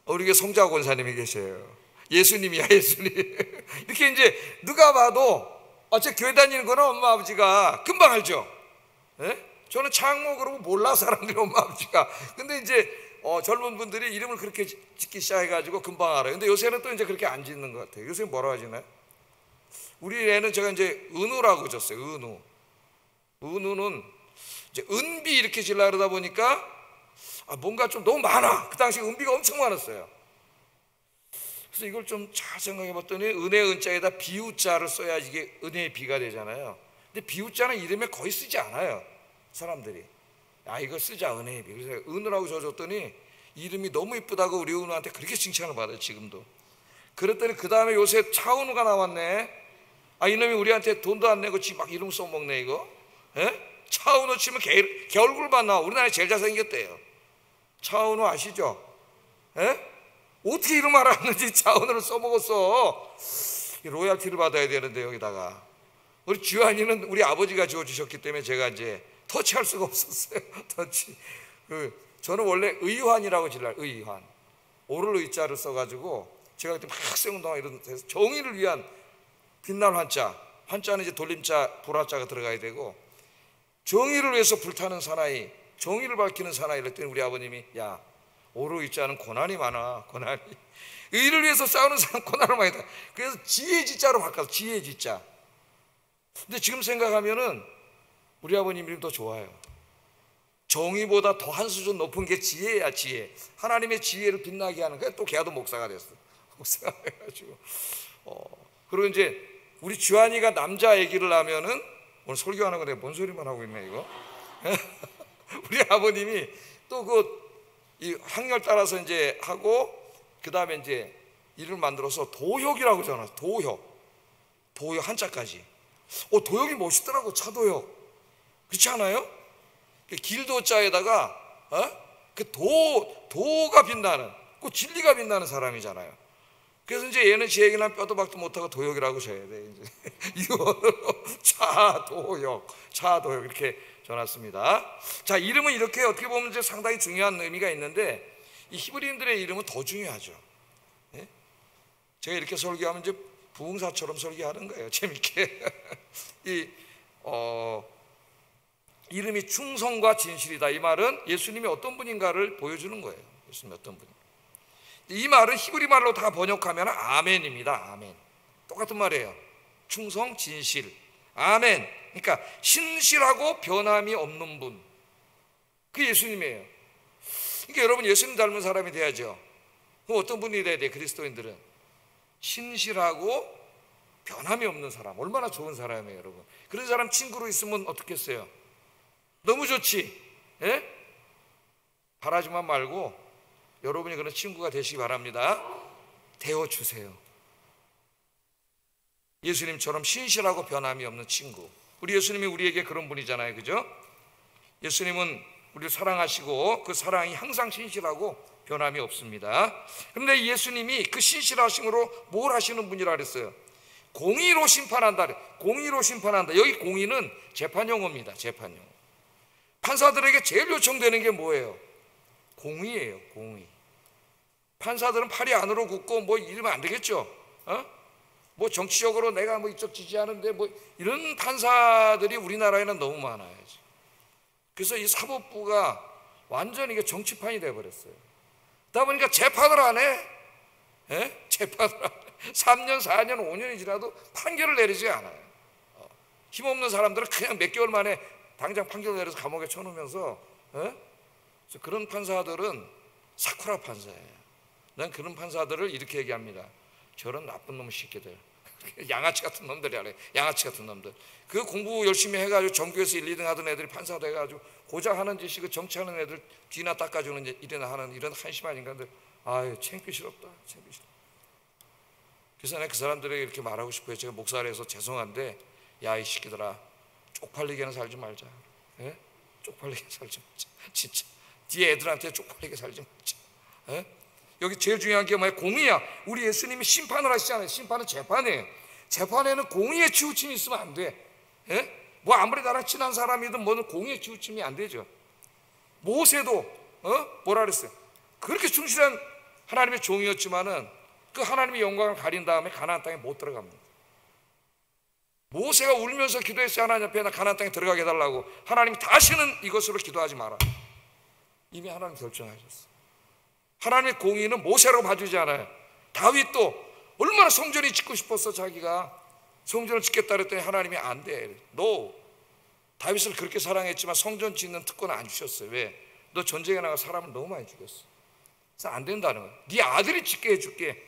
우리 게 성자 권사님이 계셔요. 예수님이야, 예수님. 이렇게 이제 누가 봐도 제 교회 다니는 거는 엄마 아버지가 금방 알죠. 저는 창모 그러고 몰라, 사람들이 엄마 아버지가. 근데 이제 젊은 분들이 이름을 그렇게 짓기 시작해가지고 금방 알아요. 근데 요새는 또 이제 그렇게 안 짓는 것 같아요. 요새 뭐라고 하시나요? 우리 애는 제가 이제 은우라고 줬어요. 은우. 은우는 이제 은비 이렇게 질라 그러다 보니까 뭔가 좀 너무 많아. 그 당시 은비가 엄청 많았어요. 그래서 이걸 좀 잘 생각해 봤더니 은혜 은자에다 비우자를 써야지 이게 은혜의 비가 되잖아요. 근데 비우자는 이름에 거의 쓰지 않아요, 사람들이. 이거 쓰자, 은혜의 비. 그래서 은우라고 줘줬더니 이름이 너무 이쁘다고 우리 은우한테 그렇게 칭찬을 받아요, 지금도. 그랬더니 그 다음에 요새 차은우가 나왔네. 이놈이 우리한테 돈도 안 내고 지 막 이름 써먹네, 이거. 차은우 치면 걔 얼굴만 나와. 우리나라에 제일 잘생겼대요. 차은우 아시죠? 어떻게 이름 알았는지 차은우를 써먹었어. 로얄티를 받아야 되는데 여기다가. 우리 주한이는 우리 아버지가 지어주셨기 때문에 제가 이제 터치할 수가 없었어요. 터치. 저는 원래 의환이라고 질러요. 의환. 오를 의자를 써가지고 제가 그때 막 학생운동하고 이런 데서 정의를 위한 빛날 환자. 환자는 이제 돌림자, 불화자가 들어가야 되고, 정의를 위해서 불타는 사나이, 정의를 밝히는 사나이. 이랬더니 우리 아버님이 오를 의자는 고난이 많아. 고난이. 의를 위해서 싸우는 사람 고난을 많이 다. 그래서 지혜지자로 바꿔서 지혜지자. 근데 지금 생각하면은 우리 아버님 이름 더 좋아요. 정의보다 더 한 수준 높은 게 지혜야, 지혜. 하나님의 지혜를 빛나게 하는 거야. 또 걔도 목사가 됐어. 목사가 해가지고. 그리고 이제 우리 주한이가 남자 얘기를 하면은, 오늘 설교하는 거 내가 뭔 소리만 하고 있네, 이거. 우리 아버님이 또 이 학렬 따라서 이제 하고, 그 다음에 이제 이름을 만들어서 도혁이라고 전화. 도혁 한자까지. 도혁이 멋있더라고. 차도혁. 그렇지 않아요? 길도자에다가 그 도가 빛나는, 그 진리가 빛나는 사람이잖아요. 그래서 이제 얘는 제 얘기는 뼈도 박도 못하고 도역이라고 져야 돼. 이제 이거로 차도역 이렇게 전했습니다. 자, 이름은 이렇게 어떻게 보면 이제 상당히 중요한 의미가 있는데 이 히브리인들의 이름은 더 중요하죠. 예? 제가 이렇게 설교하면 이제 부흥사처럼 설교하는 거예요. 재밌게. 이름이 충성과 진실이다. 이 말은 예수님이 어떤 분인가를 보여주는 거예요. 예수님이 어떤 분인가. 이 말은 히브리 말로 다 번역하면 아멘입니다. 아멘. 똑같은 말이에요. 충성, 진실, 아멘. 그러니까 신실하고 변함이 없는 분, 그게 예수님이에요. 그러니까 여러분 예수님 닮은 사람이 돼야죠. 그럼 어떤 분이 돼야 돼요? 그리스도인들은 신실하고 변함이 없는 사람. 얼마나 좋은 사람이에요, 여러분. 그런 사람 친구로 있으면 어떻겠어요? 너무 좋지. 예? 바라지만 말고 여러분이 그런 친구가 되시기 바랍니다. 되어주세요. 예수님처럼 신실하고 변함이 없는 친구. 우리 예수님이 우리에게 그런 분이잖아요, 그죠? 예수님은 우리를 사랑하시고 그 사랑이 항상 신실하고 변함이 없습니다. 그런데 예수님이 그 신실하심으로 뭘 하시는 분이라 그랬어요? 공의로 심판한다. 공의로 심판한다. 여기 공의는 재판 용어입니다. 재판 용어. 판사들에게 제일 요청되는 게 뭐예요? 공의예요. 공의. 판사들은 팔이 안으로 굽고 뭐 이러면 안 되겠죠. 뭐 정치적으로 내가 뭐 이쪽 지지하는데 뭐 이런 판사들이 우리나라에는 너무 많아요. 그래서 이 사법부가 완전히 이게 정치판이 돼버렸어요. 그러다 보니까 재판을 안 해. 예? 재판을 안 해. 3년, 4년, 5년이 지나도 판결을 내리지 않아요. 힘없는 사람들은 그냥 몇 개월 만에 당장 판결을 내려서 감옥에 쳐놓으면서, 그래서 그런 판사들은 사쿠라 판사예요. 난 그런 판사들을 이렇게 얘기합니다. 저런 나쁜 놈 새끼들, 양아치 같은 놈들이 아니에요. 양아치 같은 놈들. 그 공부 열심히 해가지고 전교에서 1, 2등 하던 애들이 판사 돼가지고 고작 하는 짓이 그 정치하는 애들 뒤나 닦아주는 일이나 하는 이런 한심한 인간들. 아유, 창피스럽다. 창피스럽다. 그래서 내가 그 사람들에게 이렇게 말하고 싶어요. 제가 목사라서 죄송한데, 야, 이 새끼들아, 쪽팔리게는 살지 말자. 예? 쪽팔리게 살지 말자. 진짜 뒤에 애들한테 쪽팔리게 살지 말자. 예? 여기 제일 중요한 게 뭐야? 공의야. 우리 예수님이 심판을 하시잖아요. 심판은 재판이에요. 재판에는 공의의 치우침이 있으면 안 돼. 예? 뭐 아무리 나랑 친한 사람이든 뭐는 공의의 치우침이 안 되죠. 모세도 뭐라 그랬어요? 그렇게 충실한 하나님의 종이었지만은 그 하나님의 영광을 가린 다음에 가나안 땅에 못 들어갑니다. 모세가 울면서 기도했어요. 하나님 앞에 나 가나안 땅에 들어가게 해달라고. 하나님이 다시는 이것으로 기도하지 마라. 이미 하나님 결정하셨어요. 하나님의 공의는 모세라고 봐주지 않아요. 다윗도 얼마나 성전이 짓고 싶었어. 자기가 성전을 짓겠다 그랬더니 하나님이 안 돼. 너 다윗을 그렇게 사랑했지만 성전 짓는 특권을 안 주셨어요. 왜? 너 전쟁에 나가 사람을 너무 많이 죽였어. 그래서 안 된다는 거예요. 네 아들이 짓게 해줄게.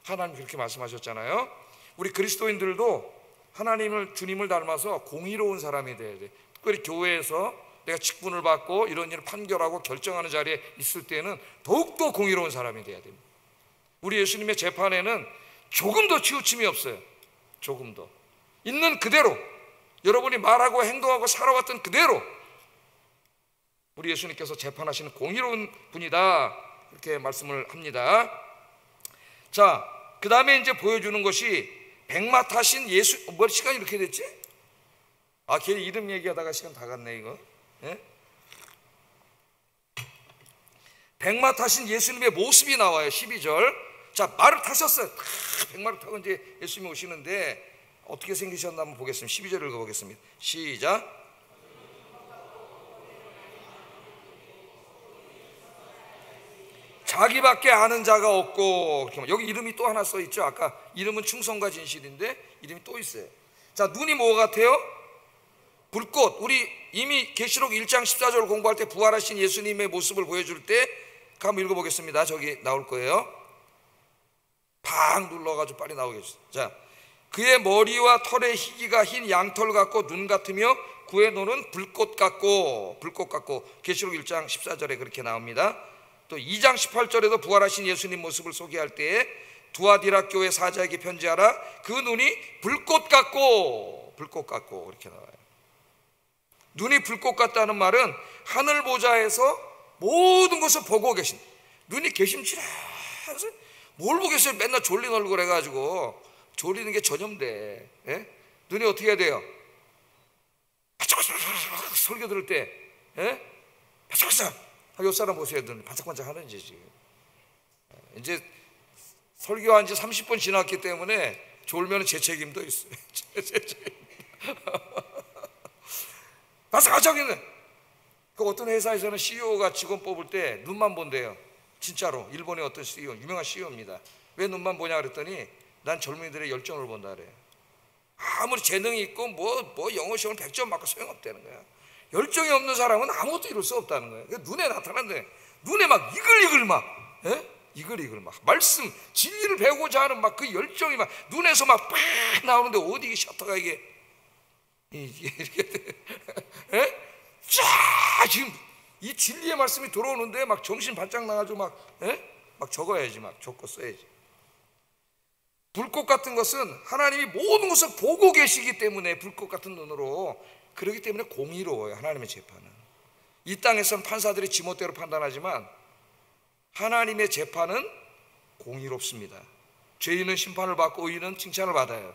하나님 그렇게 말씀하셨잖아요. 우리 그리스도인들도 하나님을, 주님을 닮아서 공의로운 사람이 돼야 돼. 특별히 교회에서 내가 직분을 받고 이런 일을 판결하고 결정하는 자리에 있을 때는 더욱더 공의로운 사람이 돼야 됩니다. 우리 예수님의 재판에는 조금도 치우침이 없어요. 조금도. 있는 그대로, 여러분이 말하고 행동하고 살아왔던 그대로 우리 예수님께서 재판하시는 공의로운 분이다, 이렇게 말씀을 합니다. 자, 그 다음에 이제 보여주는 것이 백마 타신 예수. 뭐 시간이 이렇게 됐지? 아, 걔 이름 얘기하다가 시간 다 갔네 이거. 예? 백마 타신 예수님의 모습이 나와요. 12절. 자, 말을 타셨어요. 백마를 타고 이제 예수님이 오시는데 어떻게 생기셨나 한번 보겠습니다. 12절 읽어보겠습니다. 시작. 자기밖에 아는 자가 없고, 여기 이름이 또 하나 써 있죠. 아까 이름은 충성과 진실인데 이름이 또 있어요. 자, 눈이 뭐 같아요? 불꽃. 우리 이미 계시록 1장 14절 공부할 때 부활하신 예수님의 모습을 보여줄 때 한번 읽어보겠습니다. 저기 나올 거예요. 팡 눌러가지고 빨리 나오겠어요. 자, 그의 머리와 털의 희기가 흰 양털 같고 눈 같으며 그의 눈은 불꽃 같고 계시록 1장 14절에 그렇게 나옵니다. 또 2장 18절에도 부활하신 예수님 모습을 소개할 때에 두아디라 교회 사자에게 편지하라. 그 눈이 불꽃 같고 이렇게 나와요. 눈이 불꽃 같다는 말은 하늘 보좌에서 모든 것을 보고 계신, 눈이 개심치라해서 뭘 보겠어요? 맨날 졸린 얼굴 해가지고. 졸리는 게 전염돼. 예? 눈이 어떻게 해야 돼요? 반짝반짝 설교 들을 때, 예? 반짝반짝. 옆 사람 보세요. 눈이 반짝반짝 하는지 지금. 이제 설교한 지 30분 지났기 때문에 졸면 제 책임도 있어요. 제 책임. 반짝반짝 있는. 그 어떤 회사에서는 CEO가 직원 뽑을 때 눈만 본대요. 진짜로. 일본의 어떤 CEO, 유명한 CEO입니다. 왜 눈만 보냐 그랬더니 난 젊은이들의 열정을 본다 그래요. 아무리 재능이 있고 뭐 영어 시험을 100점 맞고 소용없다는 거야. 열정이 없는 사람은 아무것도 이룰 수 없다는 거예요. 눈에 나타난대. 눈에 막 이글이글 막, 예? 이글이글 막 말씀 진리를 배우고자 하는 막 그 열정이 막 눈에서 막 팍 나오는데 어디 셔터가 이게 이렇게 예? 쫙 지금 이 진리의 말씀이 들어오는데 막 정신 바짝 나가지고 막, 예? 막 적어야지, 막 적고 써야지. 불꽃 같은 것은 하나님이 모든 것을 보고 계시기 때문에 불꽃 같은 눈으로, 그렇기 때문에 공의로워요. 하나님의 재판은. 이 땅에서는 판사들이 지멋대로 판단하지만 하나님의 재판은 공의롭습니다. 죄인은 심판을 받고 의인은 칭찬을 받아요.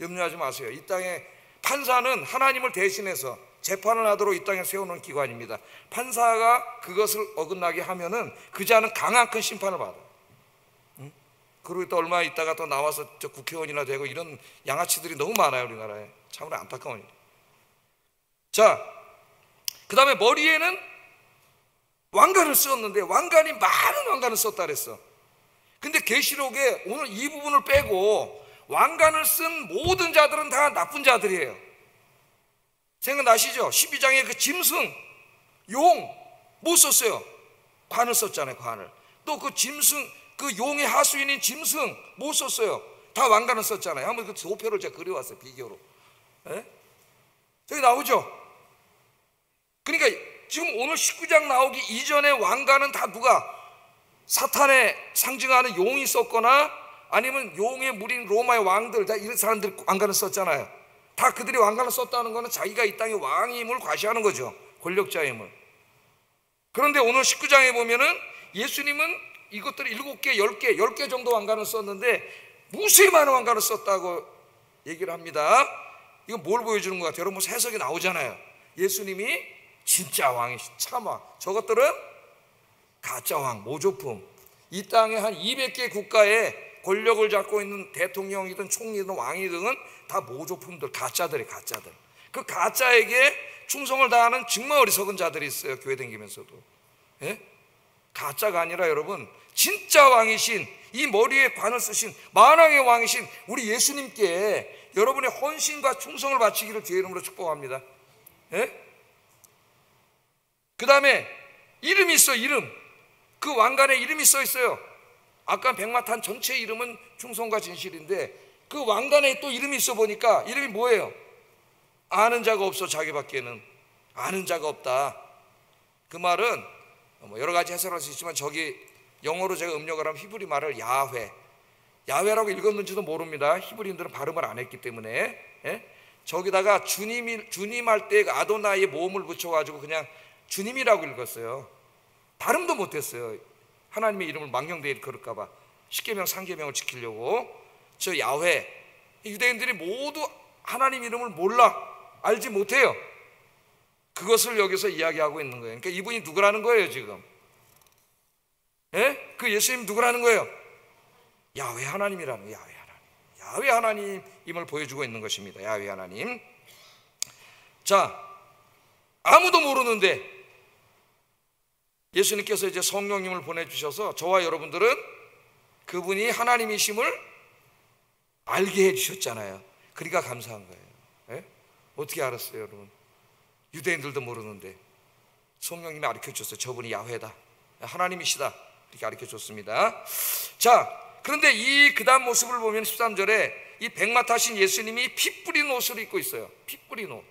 염려하지 마세요. 이 땅에 판사는 하나님을 대신해서 재판을 하도록 이 땅에 세우는 기관입니다. 판사가 그것을 어긋나게 하면은 그 자는 강한 큰 심판을 받아요. 그리고 또 얼마 있다가 또 나와서 저 국회의원이나 되고 이런 양아치들이 너무 많아요. 우리나라에. 참으로 안타까운 일. 자, 그 다음에 머리에는 왕관을 썼는데 왕관이 많은 왕관을 썼다 그랬어. 근데 계시록에 오늘 이 부분을 빼고 왕관을 쓴 모든 자들은 다 나쁜 자들이에요. 생각나시죠? 12장에 그 짐승, 용 뭐 썼어요? 관을 썼잖아요. 관을. 또 그 짐승, 그 용의 하수인인 짐승 뭐 썼어요? 다 왕관을 썼잖아요. 한번 그 도표를 제가 그려왔어요. 비교로. 예? 저기 나오죠? 그러니까 지금 오늘 19장 나오기 이전에 왕관은 다 누가? 사탄의 상징하는 용이 썼거나 아니면 용의 무리인 로마의 왕들, 다 이런 사람들이 왕관을 썼잖아요. 다 그들이 왕관을 썼다는 것은 자기가 이 땅의 왕임을 과시하는 거죠. 권력자임을. 그런데 오늘 19장에 보면은 예수님은 이것들을 7개, 10개 정도 왕관을 썼는데 무수히 많은 왕관을 썼다고 얘기를 합니다. 이건 뭘 보여주는 것 같아요? 여러분 해석이 나오잖아요. 예수님이 진짜 왕이신 참왕, 저것들은 가짜 왕, 모조품. 이 땅에 한 200개 국가에 권력을 잡고 있는 대통령이든 총리든 왕이든 다 모조품들, 가짜들이 가짜들. 그 가짜에게 충성을 다하는 정말 어리석은 자들이 있어요. 교회 다니면서도. 예? 가짜가 아니라 여러분 진짜 왕이신, 이 머리에 관을 쓰신 만왕의 왕이신 우리 예수님께 여러분의 헌신과 충성을 바치기를 주의 이름으로 축복합니다. 예? 그 다음에 이름이 있어. 이름. 그 왕관에 이름이 써 있어요. 아까 백마탄 전체 이름은 충성과 진실인데 그 왕관에 또 이름이 있어 보니까 이름이 뭐예요? 아는 자가 없어. 자기밖에는 아는 자가 없다. 그 말은 뭐 여러 가지 해석할 수 있지만 저기 영어로 제가 음력을 하면 히브리 말을 야훼, 야훼라고 읽었는지도 모릅니다. 히브리인들은 발음을 안 했기 때문에. 예? 저기다가 주님 할 때 아도나이의 모음을 붙여가지고 그냥 주님이라고 읽었어요. 발음도 못했어요. 하나님의 이름을 망령되이 그럴까봐. 십계명 상계명을 지키려고. 저 야훼, 유대인들이 모두 하나님 이름을 몰라, 알지 못해요. 그것을 여기서 이야기하고 있는 거예요. 그러니까 이분이 누구라는 거예요 지금? 예? 그 예수님 누구라는 거예요? 야훼 하나님이라는 거예요. 야훼 하나님. 야훼 하나님임을 보여주고 있는 것입니다. 야훼 하나님. 자, 아무도 모르는데 예수님께서 이제 성령님을 보내주셔서 저와 여러분들은 그분이 하나님이심을 알게 해주셨잖아요. 그러니까 감사한 거예요. 예? 어떻게 알았어요 여러분? 유대인들도 모르는데 성령님이 가르쳐줬어요. 저분이 야훼다, 하나님이시다, 이렇게 가르쳐줬습니다. 자, 그런데 이 그 다음 모습을 보면 13절에 이 백마 타신 예수님이 피 뿌린 옷을 입고 있어요. 피 뿌린 옷.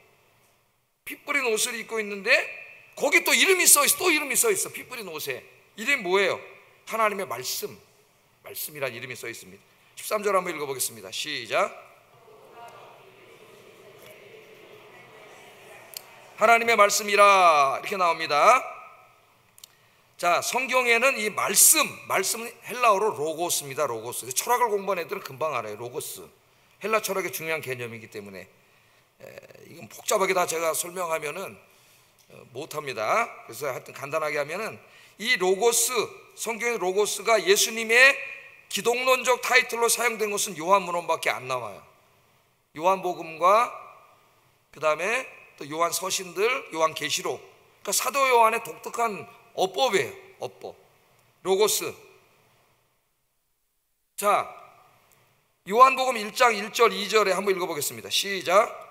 피 뿌린 옷을 입고 있는데 거기 또 이름이 써 있어. 또 이름이 써 있어. 피 뿌린 옷에. 이름이 뭐예요? 하나님의 말씀. 말씀이란 이름이 써 있습니다. 13절 한번 읽어보겠습니다. 시작. 하나님의 말씀이라 이렇게 나옵니다. 자, 성경에는 이 말씀은 헬라어로 로고스입니다. 로고스. 철학을 공부한 애들은 금방 알아요. 로고스. 헬라 철학의 중요한 개념이기 때문에 이건 복잡하게 다 제가 설명하면은 못합니다. 그래서 하여튼 간단하게 하면은 이 로고스, 성경의 로고스가 예수님의 기독론적 타이틀로 사용된 것은 요한문헌밖에 안 나와요. 요한복음과 그 다음에 또 요한 서신들, 요한 계시록, 그러니까 사도 요한의 독특한 어법이에요. 어법. 로고스. 자, 요한복음 1장 1절 2절에 한번 읽어보겠습니다. 시작.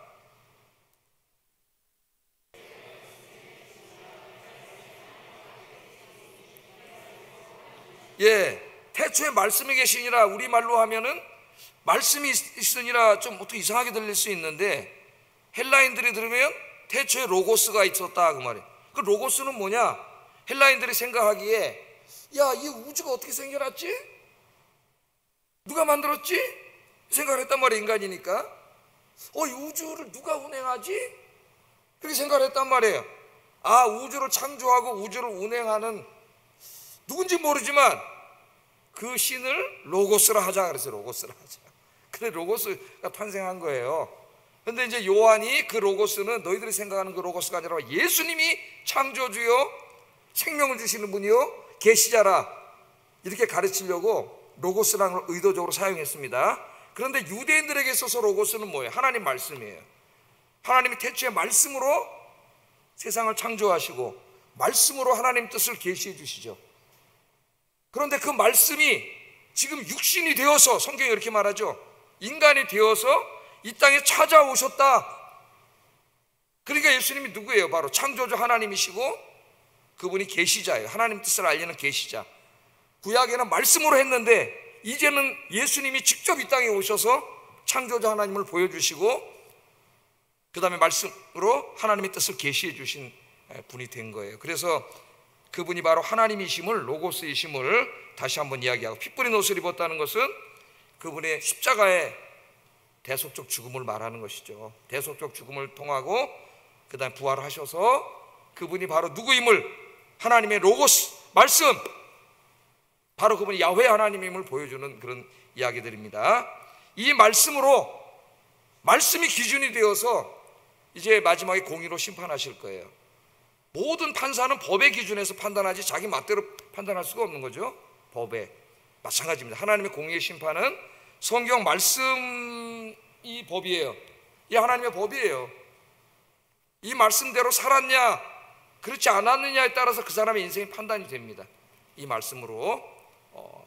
태초에 말씀이 계시니라. 우리말로 하면은 말씀이 있으니라 좀 어떻게 이상하게 들릴 수 있는데, 헬라인들이 들으면 태초에 로고스가 있었다 그 말이에요. 그 로고스는 뭐냐? 헬라인들이 생각하기에 야, 이 우주가 어떻게 생겨났지? 누가 만들었지? 생각을 했단 말이에요. 인간이니까 이 우주를 누가 운행하지? 그렇게 생각을 했단 말이에요. 아, 우주를 창조하고 우주를 운행하는 누군지 모르지만 그 신을 로고스라 하자 그랬어요. 로고스라 하자. 그래 로고스가 탄생한 거예요. 근데 이제 요한이 그 로고스는 너희들이 생각하는 그 로고스가 아니라 예수님이 창조주요 생명을 주시는 분이요 계시자라 이렇게 가르치려고 로고스라는 걸 의도적으로 사용했습니다. 그런데 유대인들에게 있어서 로고스는 뭐예요? 하나님 말씀이에요. 하나님이 태초에 말씀으로 세상을 창조하시고 말씀으로 하나님 뜻을 계시해 주시죠. 그런데 그 말씀이 지금 육신이 되어서, 성경이 이렇게 말하죠. 인간이 되어서 이 땅에 찾아오셨다. 그러니까 예수님이 누구예요? 바로 창조주 하나님이시고 그분이 계시자예요. 하나님 뜻을 알리는 계시자. 구약에는 말씀으로 했는데 이제는 예수님이 직접 이 땅에 오셔서 창조주 하나님을 보여주시고 그 다음에 말씀으로 하나님의 뜻을 계시해 주신 분이 된 거예요. 그래서 그분이 바로 하나님이심을, 로고스이심을 다시 한번 이야기하고, 피 뿌린 옷을 입었다는 것은 그분의 십자가의 대속적 죽음을 말하는 것이죠. 대속적 죽음을 통하고 그 다음에 부활하셔서 그분이 바로 누구임을, 하나님의 로고스, 말씀, 바로 그분이 야훼 하나님임을 보여주는 그런 이야기들입니다. 이 말씀으로, 말씀이 기준이 되어서 이제 마지막에 공의로 심판하실 거예요. 모든 판사는 법의 기준에서 판단하지 자기 맛대로 판단할 수가 없는 거죠. 법에 마찬가지입니다. 하나님의 공의의 심판은 성경 말씀이 법이에요. 이 하나님의 법이에요. 이 말씀대로 살았냐 그렇지 않았느냐에 따라서 그 사람의 인생이 판단이 됩니다. 이 말씀으로.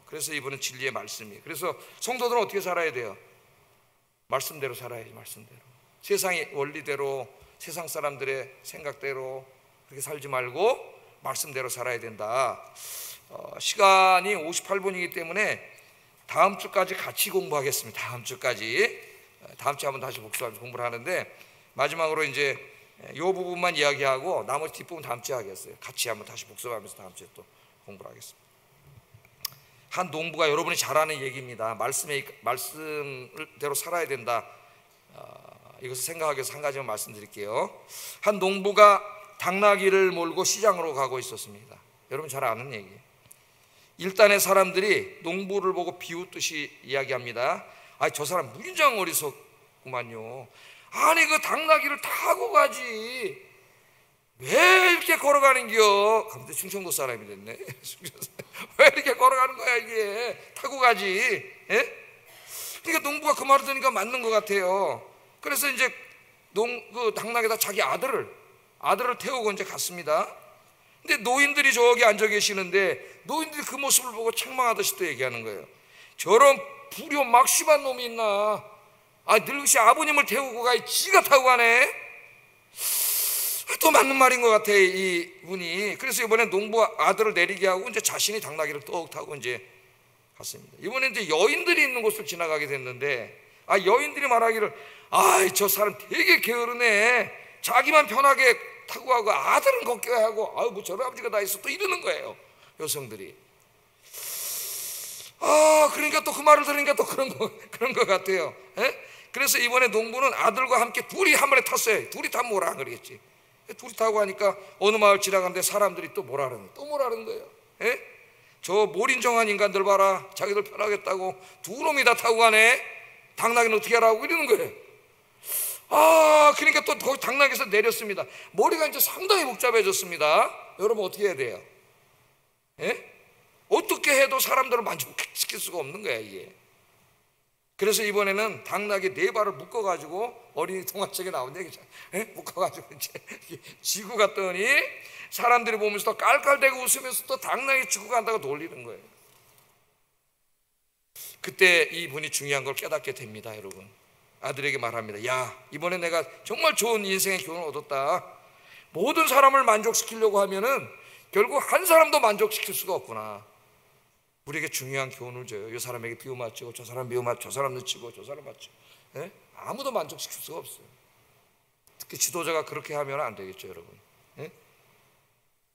그래서 이분은 진리의 말씀이에요. 그래서 성도들은 어떻게 살아야 돼요? 말씀대로 살아야지. 말씀대로. 세상의 원리대로, 세상 사람들의 생각대로 그렇게 살지 말고 말씀대로 살아야 된다. 시간이 58분이기 때문에 다음 주까지 같이 공부하겠습니다. 다음 주까지. 다음 주에 한번 다시 복습하면서 공부를 하는데, 마지막으로 이제 이 부분만 이야기하고 나머지 뒷부분 다음 주에 하겠어요. 같이 한번 다시 복습하면서 다음 주에 또 공부를 하겠습니다. 한 농부가, 여러분이 잘 아는 얘기입니다. 말씀대로 살아야 된다. 이것을 생각하기 위해서 한 가지만 말씀드릴게요. 한 농부가 당나귀를 몰고 시장으로 가고 있었습니다. 여러분 잘 아는 얘기예요. 일단의 사람들이 농부를 보고 비웃듯이 이야기합니다. 저 사람 무진장 어리석구만요. 아니 그 당나귀를 타고 가지 왜 이렇게 걸어가는겨? 갑자기 충청도 사람이 됐네. 왜 이렇게 걸어가는 거야 이게? 타고 가지. 그러니까 농부가 그 말을 들으니까 맞는 것 같아요. 그래서 이제 그 당나귀에다 자기 아들을 태우고 이제 갔습니다. 근데 노인들이 저기 앉아 계시는데 노인들이 그 모습을 보고 책망하듯이 또 얘기하는 거예요. 저런 불효 막심한 놈이 있나? 늙으시 아버님을 태우고 가, 지가 타고 가네. 또 맞는 말인 것 같아 이분이. 그래서 이번에 농부 아들을 내리게 하고 이제 자신이 당나귀를 또 타고 이제 갔습니다. 이번에 이제 여인들이 있는 곳을 지나가게 됐는데, 여인들이 말하기를 저 사람 되게 게으르네. 자기만 편하게 타고 가고 아들은 걷게 하고 뭐 저런 아버지가 다 있어 또 이러는 거예요. 여성들이. 그러니까 또 그 말을 들으니까 또 그런 것 같아요. 그래서 이번에 농부는 아들과 함께 둘이 한 번에 탔어요. 둘이 타면 뭐라 그러겠지. 둘이 타고 하니까 어느 마을 지나가는데 사람들이 또 뭐라 그러는 거예요. 예? 저 몰인정한 인간들 봐라, 자기들 편하겠다고 두 놈이 다 타고 가네. 당나귀는 어떻게 하라고 이러는 거예요. 그러니까 또 거기 당나귀에서 내렸습니다. 머리가 이제 상당히 복잡해졌습니다. 여러분 어떻게 해야 돼요? 예? 어떻게 해도 사람들을 만족시킬 수가 없는 거야 이게. 그래서 이번에는 당나귀 4발을 묶어가지고 어린이 동화책에 나온 얘기잖아요. 예? 묶어가지고 이제 지고 갔더니 사람들이 보면서 또 깔깔대고 웃으면서 또 당나귀 지고 간다고 놀리는 거예요. 그때 이분이 중요한 걸 깨닫게 됩니다. 여러분, 아들에게 말합니다. 야, 이번에 내가 정말 좋은 인생의 교훈을 얻었다. 모든 사람을 만족시키려고 하면은 결국 한 사람도 만족시킬 수가 없구나. 우리에게 중요한 교훈을 줘요. 이 사람에게 비유 맞추고 저 사람 비유 맞추고 저 사람 늦추고 저 사람 맞추고. 예? 아무도 만족시킬 수가 없어요. 특히 지도자가 그렇게 하면 안 되겠죠, 여러분. 예?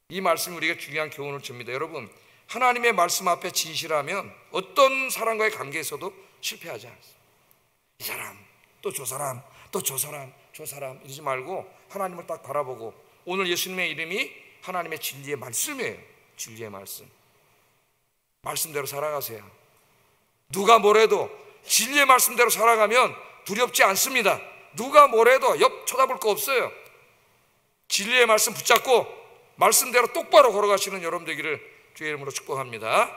이 말씀이 우리에게 중요한 교훈을 줍니다. 여러분, 하나님의 말씀 앞에 진실하면 어떤 사람과의 관계에서도 실패하지 않습니다. 이 사람, 또 저 사람, 또 저 사람, 저 사람 이러지 말고 하나님을 딱 바라보고, 오늘 예수님의 이름이 하나님의 진리의 말씀이에요. 진리의 말씀. 말씀대로 살아가세요. 누가 뭐래도 진리의 말씀대로 살아가면 두렵지 않습니다. 누가 뭐래도 옆 쳐다볼 거 없어요. 진리의 말씀 붙잡고 말씀대로 똑바로 걸어가시는 여러분 되기를 주의 이름으로 축복합니다.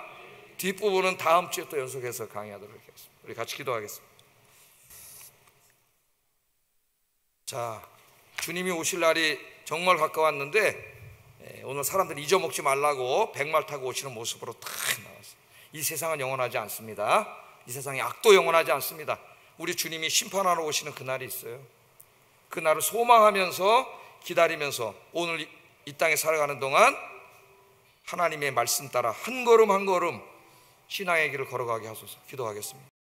뒷부분은 다음 주에 또 연속해서 강의하도록 하겠습니다. 우리 같이 기도하겠습니다. 자, 주님이 오실 날이 정말 가까웠는데 오늘 사람들이 잊어먹지 말라고 백말 타고 오시는 모습으로 탁 나왔어요. 이 세상은 영원하지 않습니다. 이 세상의 악도 영원하지 않습니다. 우리 주님이 심판하러 오시는 그날이 있어요. 그날을 소망하면서 기다리면서 오늘 이 땅에 살아가는 동안 하나님의 말씀 따라 한 걸음 한 걸음 신앙의 길을 걸어가게 하소서. 기도하겠습니다.